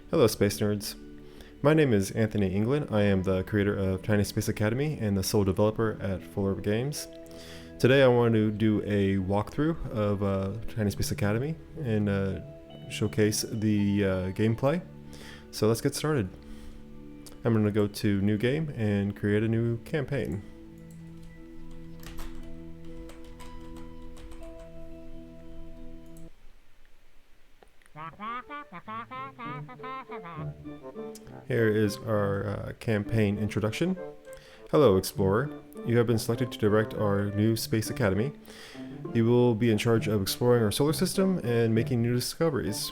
Hello Space Nerds. My name is Anthony England. I am the creator of Tiny Space Academy and the sole developer at Full Orb Games. Today I want to do a walkthrough of Tiny Space Academy and showcase the gameplay. So let's get started. I'm going to go to New Game and create a new campaign. Here is our campaign introduction. Hello, Explorer. You have been selected to direct our new Space Academy. You will be in charge of exploring our solar system and making new discoveries.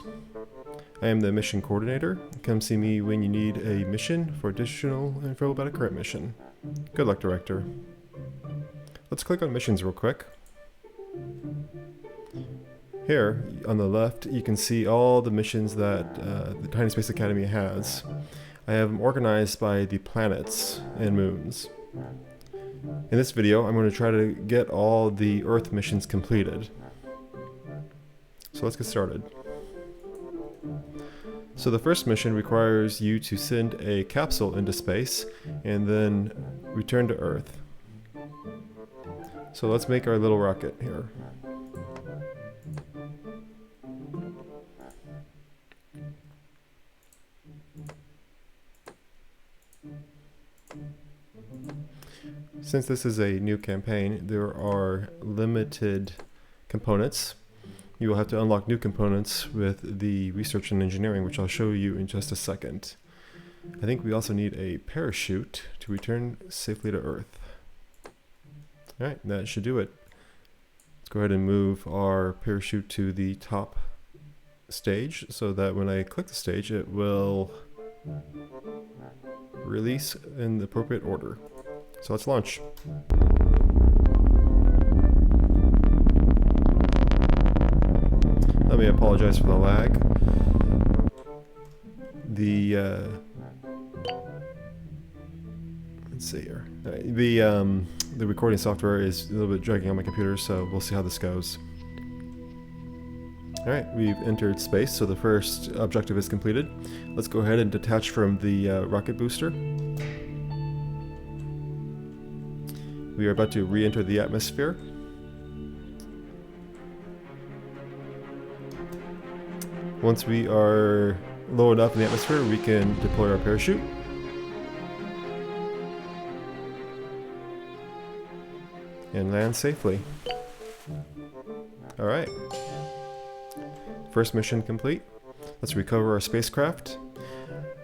I am the mission coordinator. Come see me when you need a mission for additional info about a current mission. Good luck, Director. Let's click on missions real quick. Here, on the left, you can see all the missions that the Tiny Space Academy has. I have them organized by the planets and moons. In this video, I'm going to try to get all the Earth missions completed. So let's get started. So the first mission requires you to send a capsule into space and then return to Earth. So let's make our little rocket here. Since this is a new campaign, there are limited components. You will have to unlock new components with the research and engineering, which I'll show you in just a second. I think we also need a parachute to return safely to Earth. Alright, that should do it. Let's go ahead and move our parachute to the top stage so that when I click the stage, it will release in the appropriate order. So let's launch. Let me apologize for the lag. Let's see here. The recording software is a little bit dragging on my computer, so we'll see how this goes. Alright, we've entered space, so the first objective is completed. Let's go ahead and detach from the rocket booster. We are about to re-enter the atmosphere. Once we are low enough in the atmosphere, we can deploy our parachute. And land safely. Alright. First mission complete. Let's recover our spacecraft.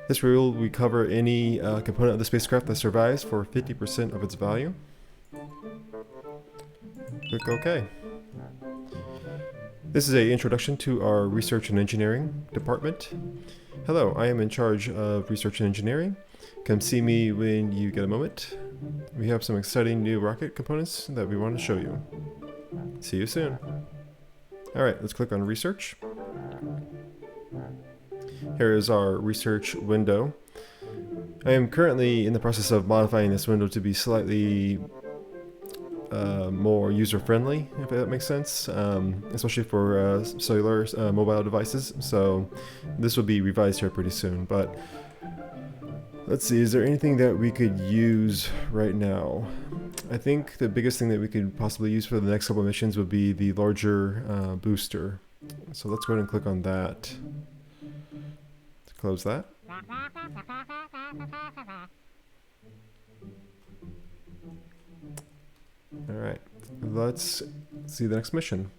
This will recover any component of the spacecraft that survives for 50% of its value. Click OK. This is an introduction to our research and engineering department. Hello, I am in charge of research and engineering. Come see me when you get a moment. We have some exciting new rocket components that we want to show you. See you soon. Alright, let's click on research. Here is our research window. I am currently in the process of modifying this window to be slightly more user-friendly, if that makes sense, especially for cellular mobile devices. So this will be revised here pretty soon. But let's see, is there anything that we could use right now? I think the biggest thing that we could possibly use for the next couple of missions would be the larger booster. So let's go ahead and click on that. Let's close that. Alright, let's see the next mission.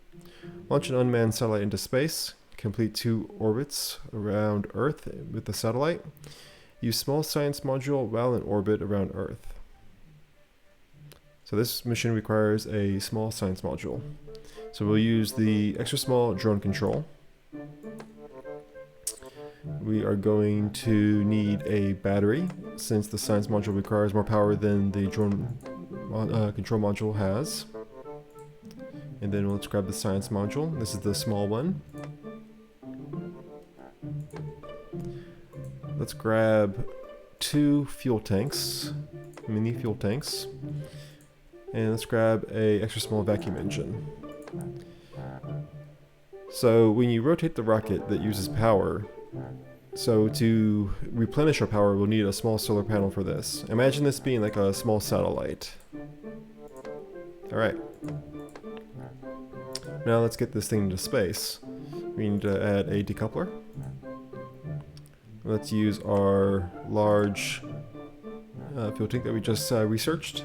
Launch an unmanned satellite into space. Complete 2 orbits around Earth with the satellite. Use small science module while in orbit around Earth. So this mission requires a small science module. So we'll use the extra small drone control. We are going to need a battery since the science module requires more power than the drone control module has. And then let's grab the science module. This is the small one. Let's grab 2 fuel tanks, mini fuel tanks. And let's grab a extra small vacuum engine. So when you rotate the rocket that uses power, So to replenish our power, we'll need a small solar panel for this. Imagine this being like a small satellite. Alright. Now let's get this thing into space. We need to add a decoupler. Let's use our large fuel tank that we just researched.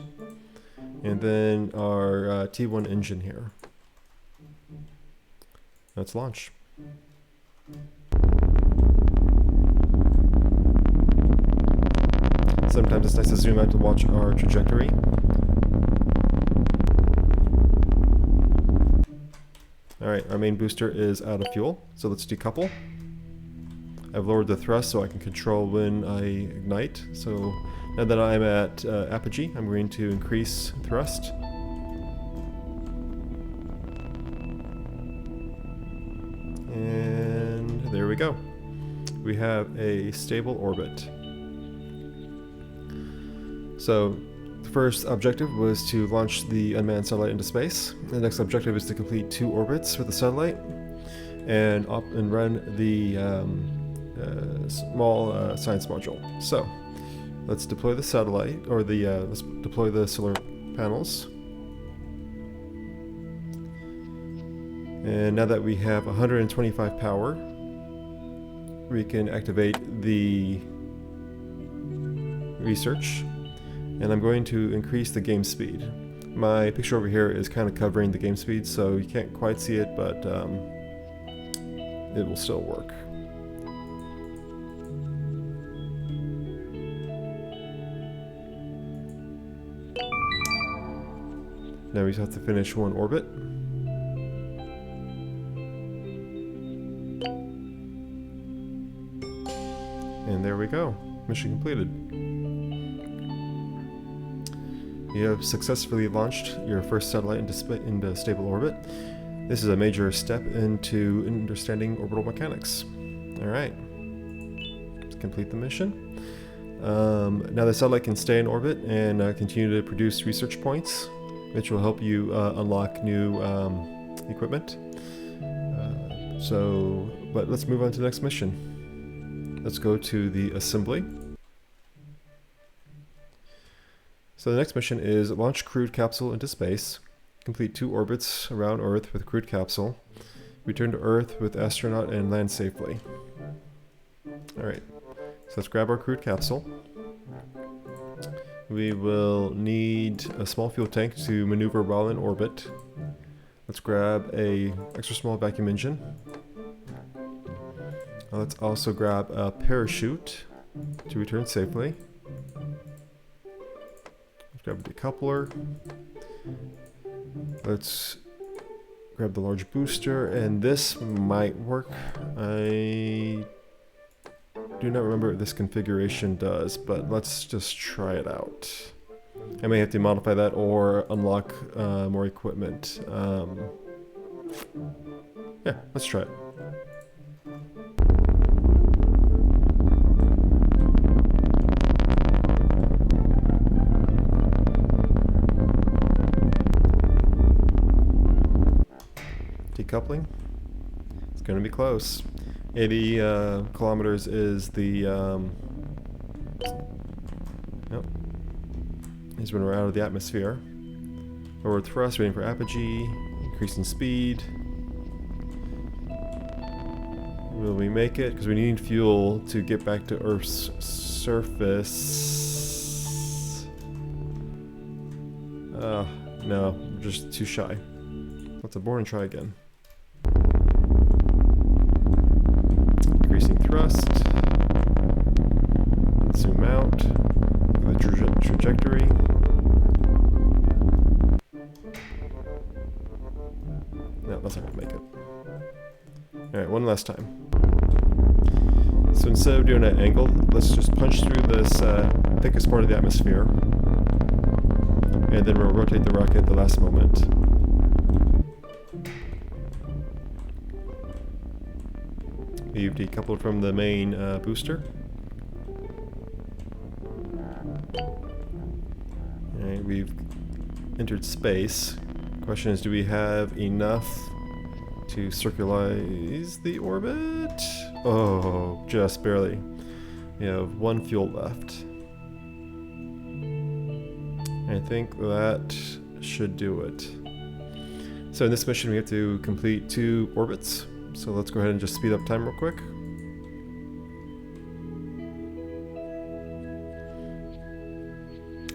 And then our T1 engine here. Let's launch. Sometimes it's nice to zoom out to watch our trajectory. Alright, our main booster is out of fuel, so let's decouple. I've lowered the thrust so I can control when I ignite. So now that I'm at apogee, I'm going to increase thrust. And there we go. We have a stable orbit. So the first objective was to launch the unmanned satellite into space. The next objective is to complete 2 orbits with the satellite and run the small science module. So let's deploy the satellite, or let's deploy the solar panels. And now that we have 125 power, we can activate the research. And I'm going to increase the game speed. My picture over here is kind of covering the game speed, so you can't quite see it, but it will still work. Now we just have to finish 1 orbit. And there we go. Mission completed. You have successfully launched your first satellite into stable orbit. This is a major step into understanding orbital mechanics. Alright. Let's complete the mission. Now the satellite can stay in orbit and continue to produce research points, which will help you unlock new equipment. But let's move on to the next mission. Let's go to the assembly. So the next mission is launch crewed capsule into space, complete 2 orbits around Earth with crewed capsule, return to Earth with astronaut, and land safely. Alright, so let's grab our crewed capsule. We will need a small fuel tank to maneuver while in orbit. Let's grab a extra small vacuum engine. Let's also grab a parachute to return safely. Grab a decoupler. Let's grab the large booster, and this might work. I do not remember what this configuration does, but let's just try it out. I may have to modify that or unlock more equipment. Yeah, let's try it. Decoupling. It's going to be close. 80 kilometers is the is when we're out of the atmosphere. Forward thrust, waiting for apogee, increasing speed. Will we make it? Because we need fuel to get back to Earth's surface. No, we're just too shy. Let's abort and try again. Increasing thrust. Zoom out. Look at the trajectory. No, that's not gonna make it. Alright, one last time. So instead of doing an angle, let's just punch through this thickest part of the atmosphere. And then we'll rotate the rocket at the last moment. We've decoupled from the main booster. Alright, we've entered space. Question is, do we have enough to circularize the orbit. Oh, just barely. We have 1 fuel left. I think that should do it. So in this mission we have to complete 2 orbits. So let's go ahead and just speed up time real quick.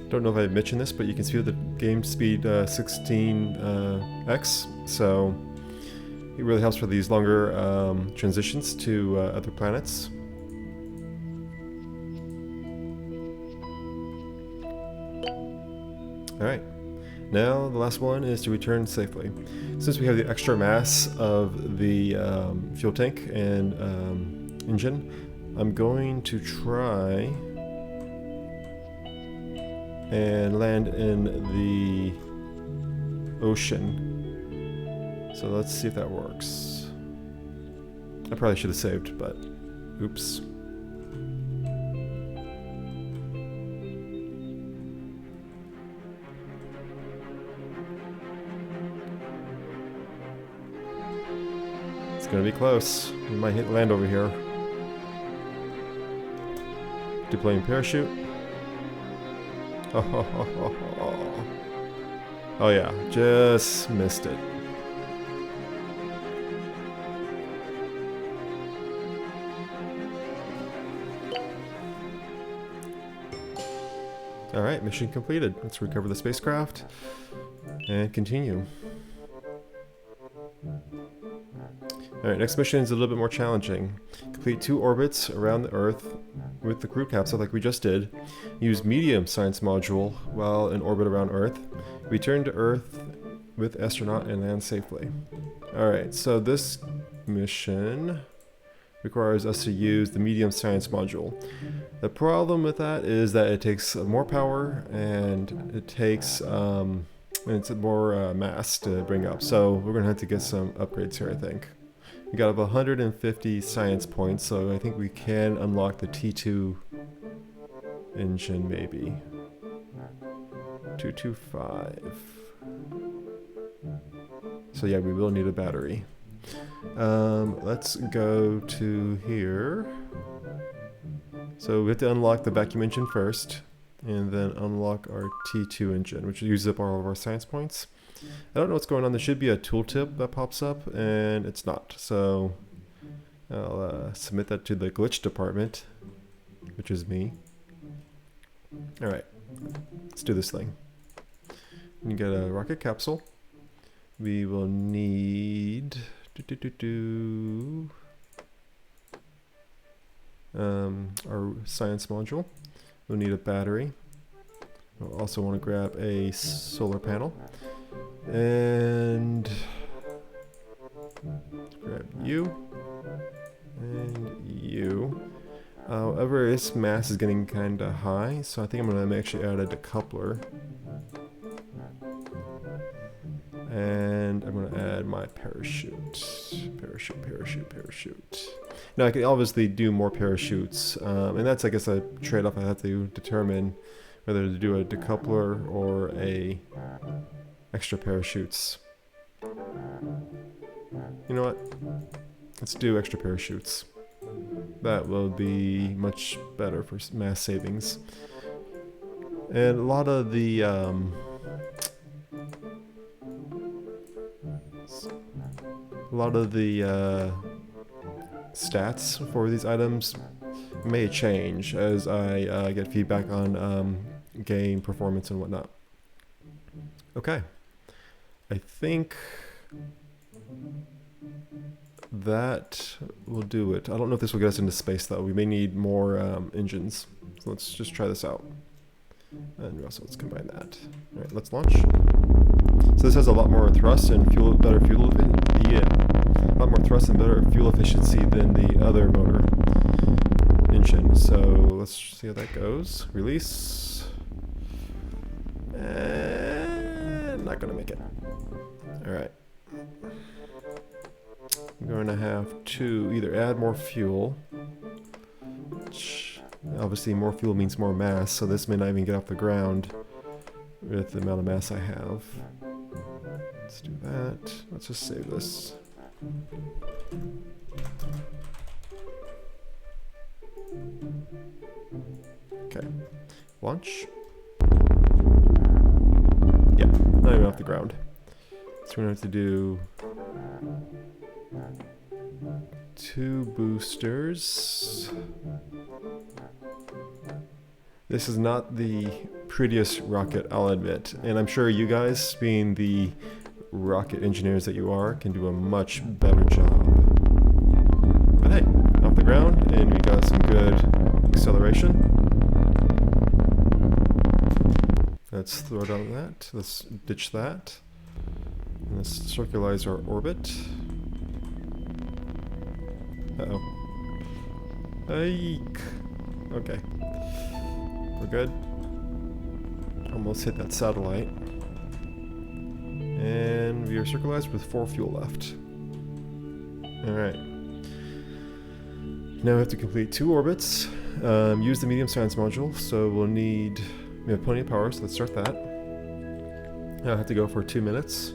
Don't know if I mentioned this, but you can speed up the game speed 16x. So it really helps for these longer transitions to other planets. Alright, now the last one is to return safely. Since we have the extra mass of the fuel tank and engine, I'm going to try and land in the ocean. So let's see if that works. I probably should have saved, but oops. It's gonna be close. We might hit land over here. Deploying parachute. Oh yeah, just missed it. Alright, mission completed. Let's recover the spacecraft and continue. Alright, next mission is a little bit more challenging. Complete 2 orbits around the Earth with the crew capsule like we just did. Use medium science module while in orbit around Earth. Return to Earth with astronaut and land safely. Alright, so this mission requires us to use the medium science module. The problem with that is that it takes more power and it takes it's more mass to bring up. So we're gonna have to get some upgrades here, I think. We got up 150 science points, so I think we can unlock the T2 engine, maybe. 225. So yeah, we will need a battery. Let's go to here. So we have to unlock the vacuum engine first, and then unlock our T2 engine, which uses up all of our science points. I don't know what's going on. There should be a tooltip that pops up, and it's not. So I'll submit that to the glitch department, which is me. Alright, let's do this thing. You get a rocket capsule. We will need our science module. We'll need a battery. We'll also want to grab a solar panel. And grab you and you. However, its mass is getting kind of high, so I think I'm going to actually add a decoupler. And I'm going to add my parachute. Parachute. Now I can obviously do more parachutes, and that's, I guess, a trade-off I have to determine whether to do a decoupler or a extra parachutes. You know what? Let's do extra parachutes. That will be much better for mass savings. And a lot of the stats for these items may change as I get feedback on game performance and whatnot. Okay, I think that will do it. I don't know if this will get us into space though. We may need more engines. So let's just try this out. And also let's combine that. All right, let's launch. So this has a lot more thrust and better fuel efficiency. Yeah, a lot more thrust and better fuel efficiency than the other motor engine. So let's see how that goes. Release. And not gonna make it. All right. I'm going to have to either add more fuel, which obviously more fuel means more mass, so this may not even get off the ground with the amount of mass I have. Let's do that. Let's just save this. Okay. Launch. Yeah, not even off the ground. So we're going to have to do 2 boosters. This is not the prettiest rocket, I'll admit. And I'm sure you guys, being the rocket engineers that you are, can do a much better job. But hey, off the ground, and we got some good acceleration. Let's throw down that. Let's ditch that. And let's circularize our orbit. Uh-oh. Eek. Okay. We're good. Almost hit that satellite. And we are circularized with 4 fuel left. Alright. Now we have to complete 2 orbits. Use the medium science module, so we have plenty of power, so let's start that. I'll have to go for 2 minutes.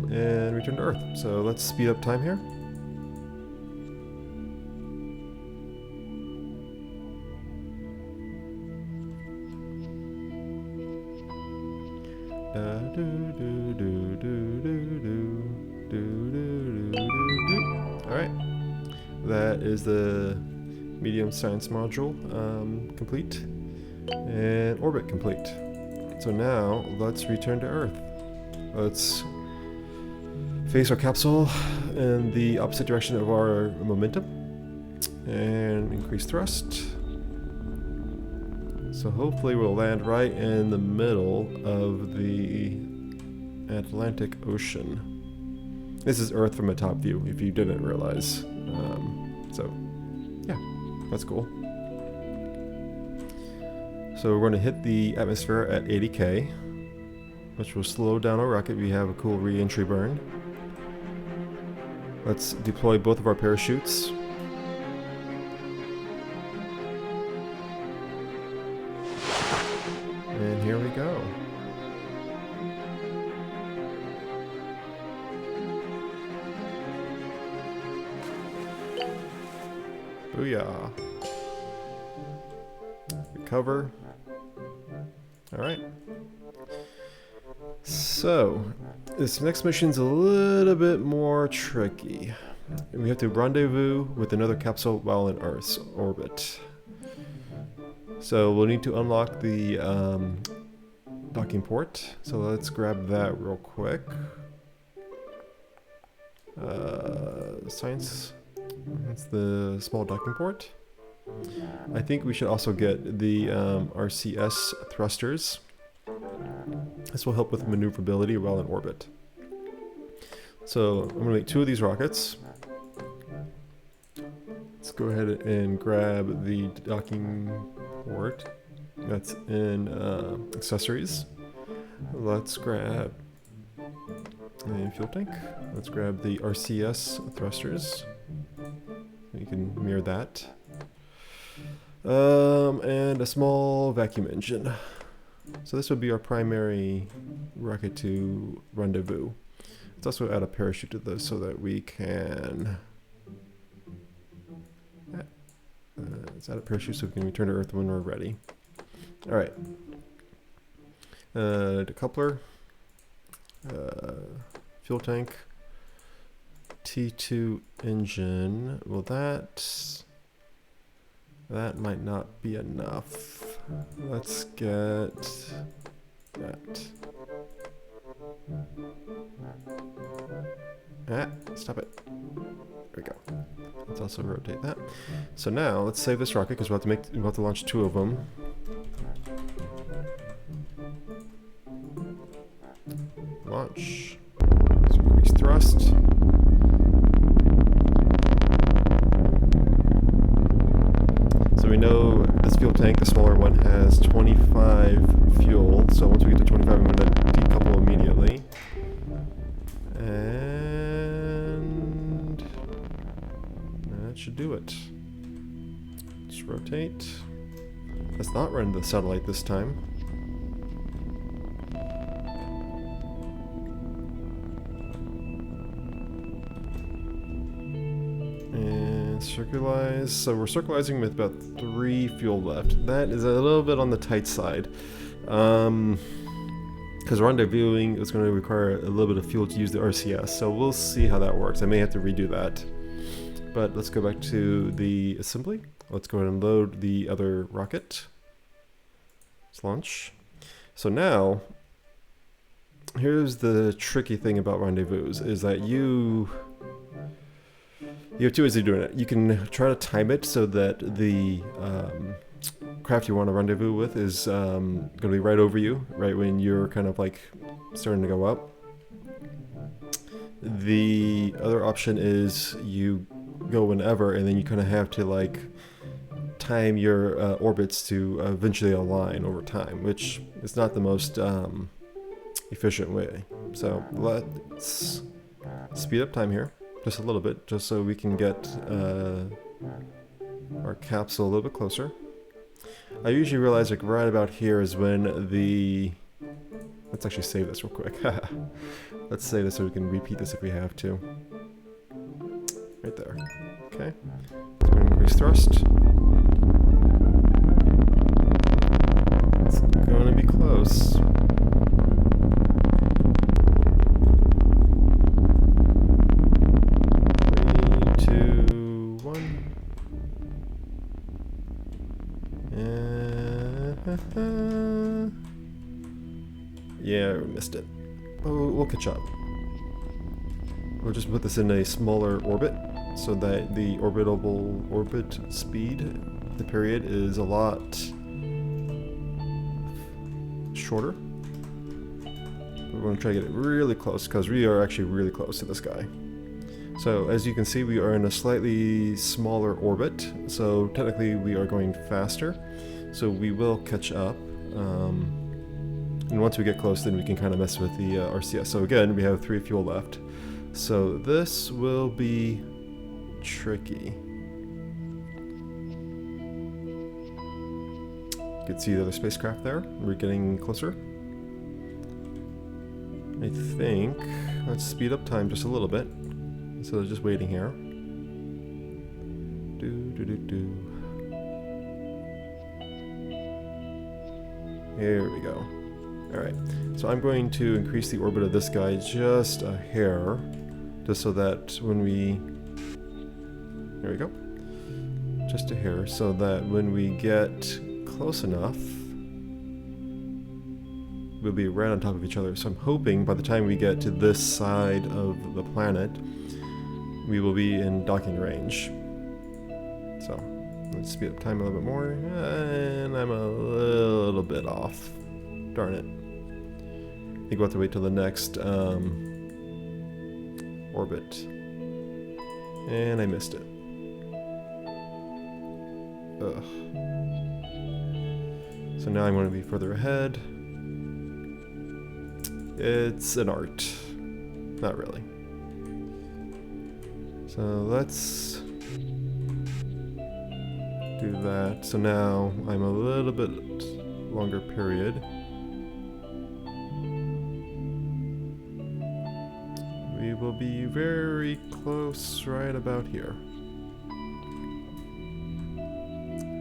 And return to Earth. So let's speed up time here. Alright. That is the medium science module complete. And orbit complete. So now let's return to Earth. Let's face our capsule in the opposite direction of our momentum and increase thrust. So hopefully we'll land right in the middle of the Atlantic Ocean. This is Earth from a top view, if you didn't realize. So, yeah, that's cool. So we're going to hit the atmosphere at 80K, which will slow down our rocket. We have a cool re-entry burn. Let's deploy both of our parachutes. And here we go. Booyah. Recover. Alright. So, this next mission's a little bit more tricky. We have to rendezvous with another capsule while in Earth's orbit. So we'll need to unlock the docking port. So let's grab that real quick. Science. That's the small docking port. I think we should also get the RCS thrusters. This will help with maneuverability while in orbit. So I'm going to make 2 of these rockets. Let's go ahead and grab the docking port. That's in accessories. Let's grab a fuel tank. Let's grab the RCS thrusters. You can mirror that. And a small vacuum engine. So this would be our primary rocket to rendezvous. Let's also add a parachute to this so that we can... let's add a parachute so we can return to Earth when we're ready. Alright. Decoupler. Fuel tank. T2 engine. Well, that might not be enough. Let's get that. Stop it. There we go. Let's also rotate that. So now let's save this rocket because we'll have to launch 2 of them. Launch. Let's increase thrust. So we know this fuel tank, the smaller one, has 25 fuel. So once we get to 25, I'm going to decouple immediately. And that should do it. Let's rotate. Let's not run the satellite this time. And circularize. So we're circularizing with about 3 fuel left. That is a little bit on the tight side. Because rendezvousing is going to require a little bit of fuel to use the RCS. So we'll see how that works. I may have to redo that. But let's go back to the assembly. Let's go ahead and load the other rocket. Let's launch. So now, here's the tricky thing about rendezvous, is that you have 2 ways of doing it. You can try to time it so that the craft you want to rendezvous with is going to be right over you, right when you're kind of like starting to go up. The other option is you go whenever, and then you kind of have to like time your orbits to eventually align over time, which is not the most efficient way. So let's speed up time here just a little bit, just so we can get our capsule a little bit closer. I usually realize like right about here is when the... Let's actually save this real quick. Let's save this so we can repeat this if we have to. Right there. Okay. Let's go and increase thrust. It's going to be close. 3, 2, 1. Yeah, we missed it. Oh, we'll catch up. We'll just put this in a smaller orbit so that the orbit speed, the period, is a lot shorter. We're going to try to get it really close because we are actually really close to this guy. So as you can see, we are in a slightly smaller orbit, so technically we are going faster. So we will catch up. And once we get close, then we can kind of mess with the RCS. So again, we have 3 fuel left. So this will be tricky. You can see the other spacecraft there. We're getting closer. I think, let's speed up time just a little bit. So just waiting here. Here we go. Alright, so I'm going to increase the orbit of this guy just a hair, just so that when we... There we go. Just a hair, so that when we get close enough, we'll be right on top of each other. So I'm hoping by the time we get to this side of the planet, we will be in docking range. So, let's speed up time a little bit more, and I'm a little bit off. Darn it. I think we'll have to wait till the next orbit. And I missed it. Ugh. So now I'm going to be further ahead. It's an art. Not really. So let's do that. So now I'm a little bit longer period. We will be very close right about here.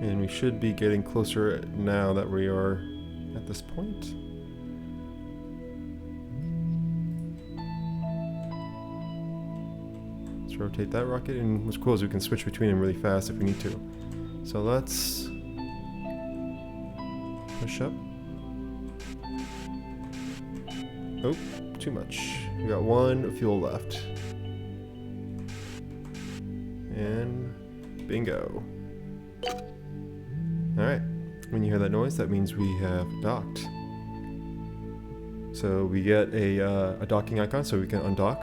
And we should be getting closer now that we are at this point. Let's rotate that rocket, and what's cool is we can switch between them really fast if we need to. So let's push up. Oh, too much. We got 1 fuel left. And bingo. Alright, when you hear that noise, that means we have docked. So we get a docking icon so we can undock,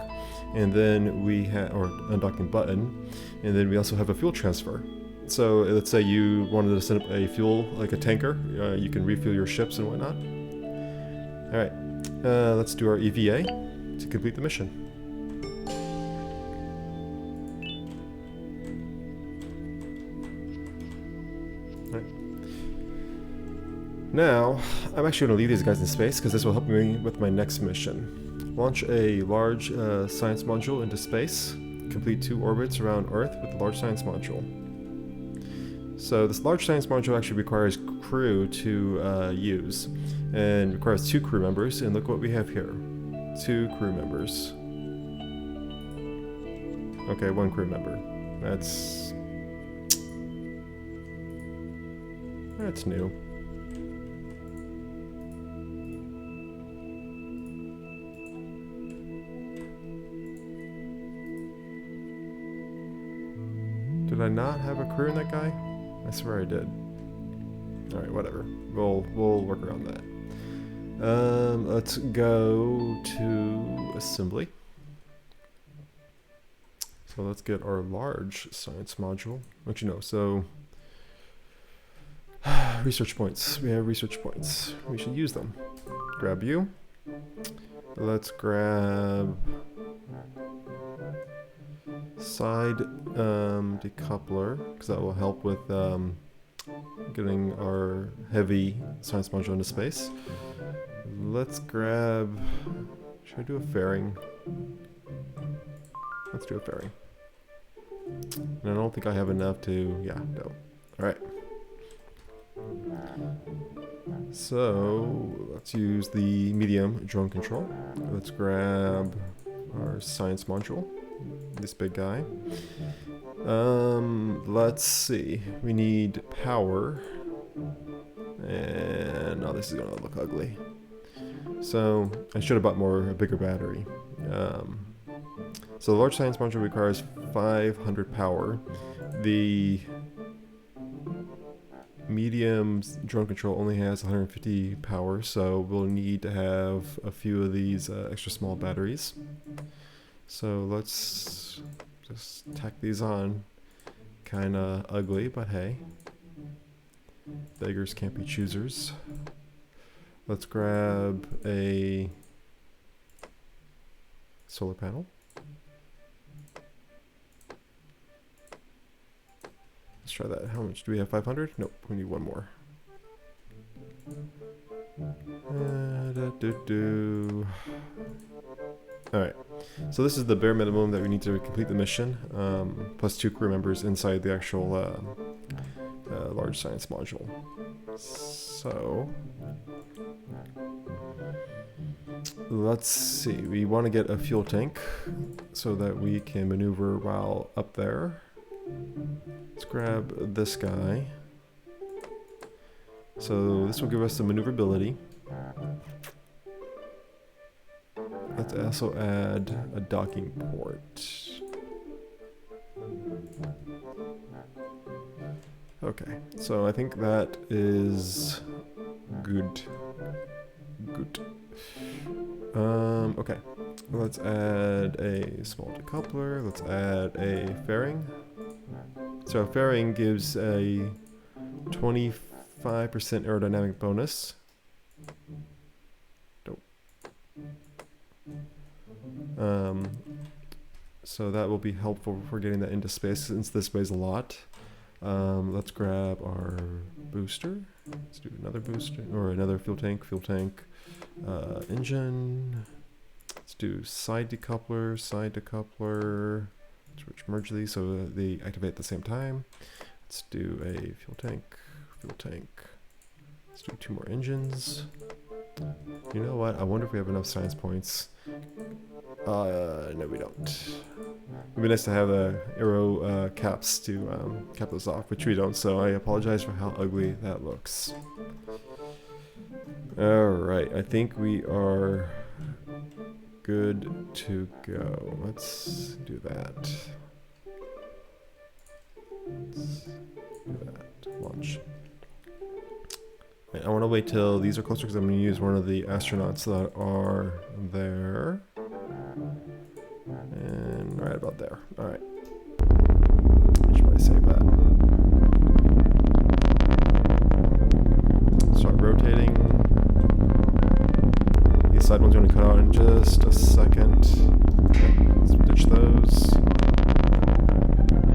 and then we have, or undocking button, and then we also have a fuel transfer. So let's say you wanted to send up a fuel, like a tanker, you can refuel your ships and whatnot. Alright, let's do our EVA to complete the mission. Now, I'm actually going to leave these guys in space because this will help me with my next mission. Launch a large science module into space, complete 2 orbits around Earth with the large science module. So this large science module actually requires crew to use, and requires 2 crew members, and look what we have here. 2 crew members. Okay, 1 crew member. That's new. Did I not have a crew in that guy? I swear I did. Alright, whatever. We'll work around that. Let's go to assembly. So let's get our large science module. Actually, no, so research points. We have research points. We should use them. Grab you. Let's grab side decoupler, because that will help with getting our heavy science module into space. Let's grab... Should I do a fairing? Let's do a fairing. And I don't think I have enough to... Yeah, no. Alright. So, let's use the medium drone control. Let's grab our science module. This big guy. Let's see. We need power. And... Oh, this is gonna look ugly. So, I should have bought a bigger battery. So the large science module requires 500 power. The medium drone control only has 150 power, so we'll need to have a few of these extra small batteries. So let's just tack these on. Kinda ugly, but hey. Beggars can't be choosers. Let's grab a solar panel. Let's try that. How much do we have? 500? Nope, we need 1 more. Alright, so this is the bare minimum that we need to complete the mission, plus 2 crew members inside the actual large science module. So, let's see, we want to get a fuel tank so that we can maneuver while up there. Let's grab this guy. So this will give us some maneuverability. Let's also add a docking port. Okay, so I think that is good. Good. Okay, let's add a small decoupler. Let's add a fairing. So fairing gives a 25% aerodynamic bonus. Dope. So that will be helpful for getting that into space since this weighs a lot. Let's grab our booster. Let's do another booster or another fuel tank, engine. Let's do side decoupler, switch merge these so they activate at the same time. Let's do a fuel tank. Let's do 2 more engines. You know what? I wonder if we have enough science points. No, we don't. It'd be nice to have the arrow caps to cap those off, which we don't, so I apologize for how ugly that looks. Alright, I think we are good to go. Let's do that. Let's do that. Launch. I want to wait till these are closer because I'm going to use one of the astronauts that are there. And right about there. Alright. I should probably save that. Start rotating. These side ones are going to cut out in just a second. Okay, let's ditch those.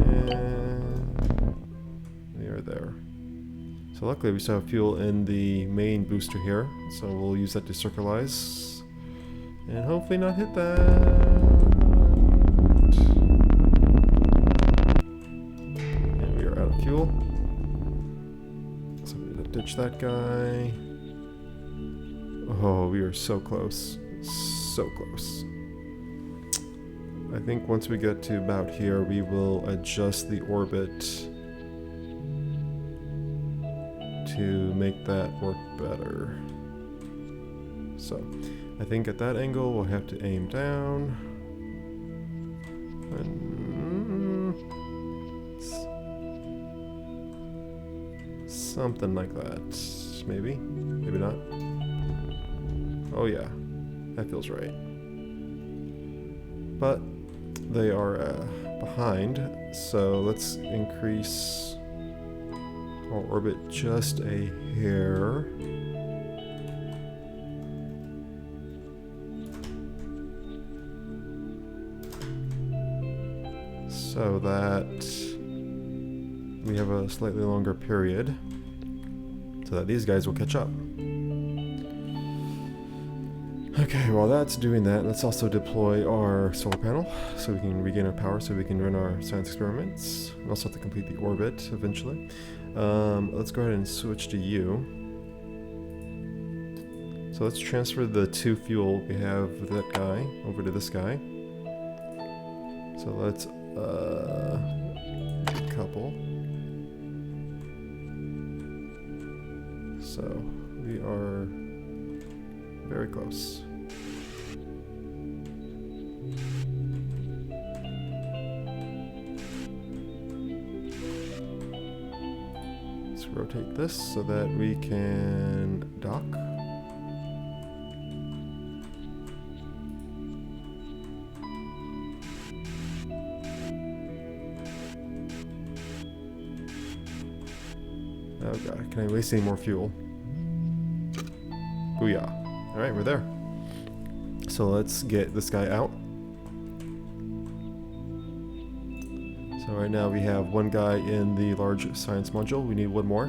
And we are there. So luckily we still have fuel in the main booster here, so we'll use that to circularize and hopefully not hit that. that guy. Oh, we are so close. So close. I think once we get to about here, we will adjust the orbit to make that work better. So, I think at that angle we'll have to aim down. And something like that. Maybe? Maybe not. Oh yeah, that feels right. But they are behind, so let's increase our orbit just a hair. So that we have a slightly longer period so that these guys will catch up. Okay, while that's doing that, let's also deploy our solar panel so we can regain our power so we can run our science experiments. We also have to complete the orbit eventually. Let's go ahead and switch to you. So let's transfer the 2 fuel we have with that guy over to this guy. So let's couple. So we are very close. Let's rotate this so that we can dock. Oh god, can I waste any more fuel? Booyah. Alright, we're there. So let's get this guy out. So right now we have 1 guy in the large science module. We need 1 more.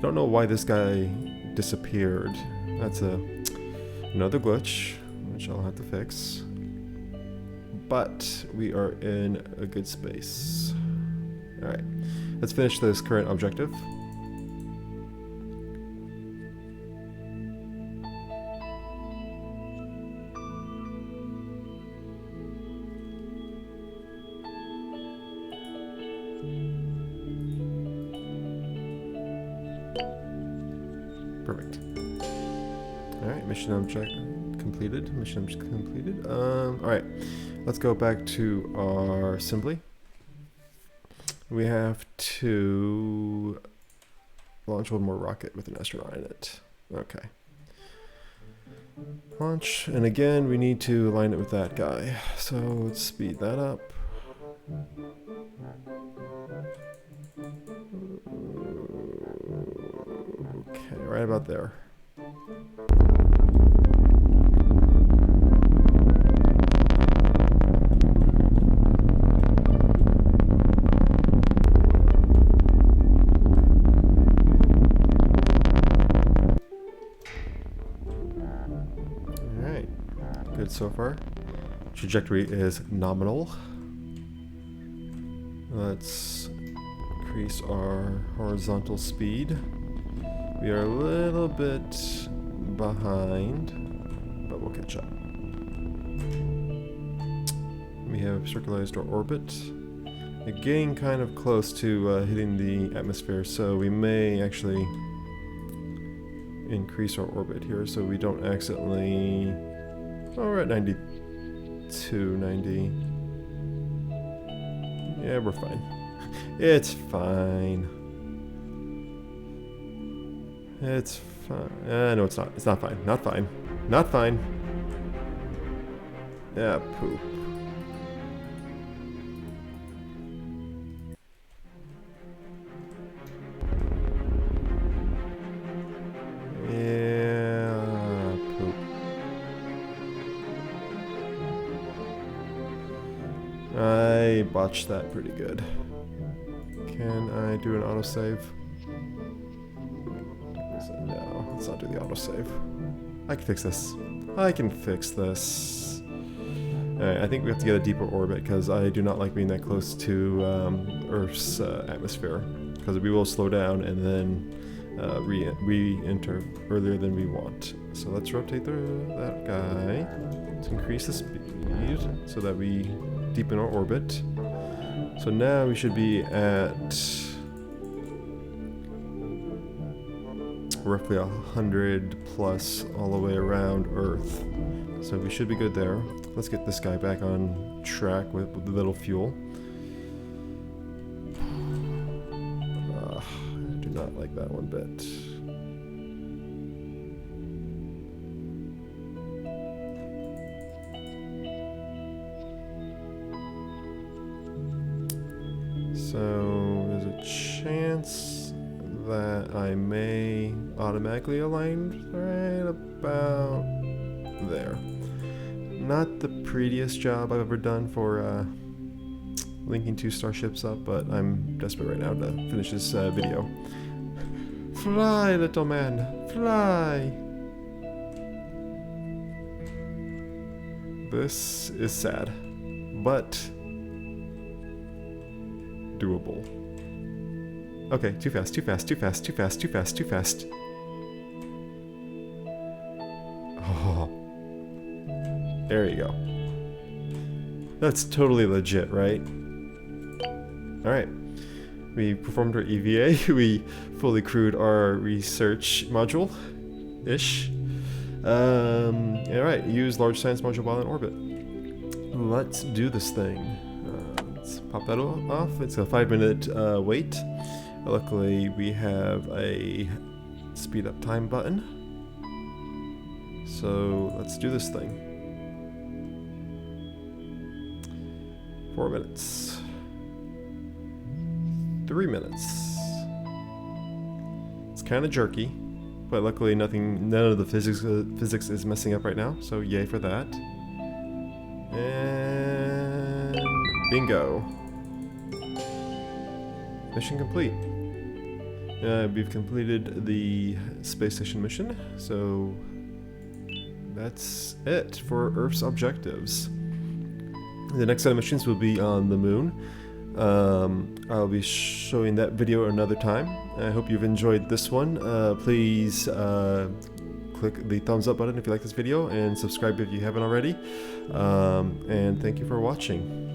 Don't know why this guy disappeared. That's another glitch, which I'll have to fix. But we are in a good space. Alright, let's finish this current objective. Perfect. Alright, mission object completed. Mission object completed. Alright, let's go back to our assembly. We have to launch 1 more rocket with an astronaut in it. Okay. Launch, and again, we need to align it with that guy. So let's speed that up. Okay, right about there. Alright, good so far. Trajectory is nominal. Let's increase our horizontal speed. We are a little bit behind, but we'll catch up. We have circularized our orbit. We're getting kind of close to hitting the atmosphere, so we may actually increase our orbit here so we don't accidentally... Oh, we're at 92, 90. Yeah, we're fine. It's fine. It's fine. No, it's not. It's not fine. Not fine. Not fine. Yeah, poop. Yeah, poop. I botched that pretty good. Can I do an autosave? No, let's not do the autosave. I can fix this. I can fix this. Alright, I think we have to get a deeper orbit because I do not like being that close to Earth's atmosphere. Because we will slow down and then re-enter earlier than we want. So let's rotate that guy to increase the speed so that we deepen our orbit. So now we should be at roughly 100 plus all the way around Earth. So we should be good there. Let's get this guy back on track with a little fuel. I do not like that one bit. So there's a chance that I may automatically align right about there. Not the prettiest job I've ever done for linking two starships up, but I'm desperate right now to finish this video. Fly, little man, fly! This is sad, but doable. Okay, too fast, too fast, too fast, too fast, too fast, too fast. Oh. There you go. That's totally legit, right? Alright. We performed our EVA. We fully crewed our research module-ish. Alright, use large science module while in orbit. Let's do this thing. Let's pop that off. It's a 5-minute wait. Luckily, we have a speed up time button. So let's do this thing. 4 minutes. 3 minutes. It's kind of jerky, but luckily none of the physics is messing up right now, so yay for that. And bingo. Mission complete. We've completed the space station mission, so that's it for Earth's objectives. The next set of missions will be on the moon. I'll be showing that video another time. I hope you've enjoyed this one. Please click the thumbs up button if you like this video, and subscribe if you haven't already. And thank you for watching.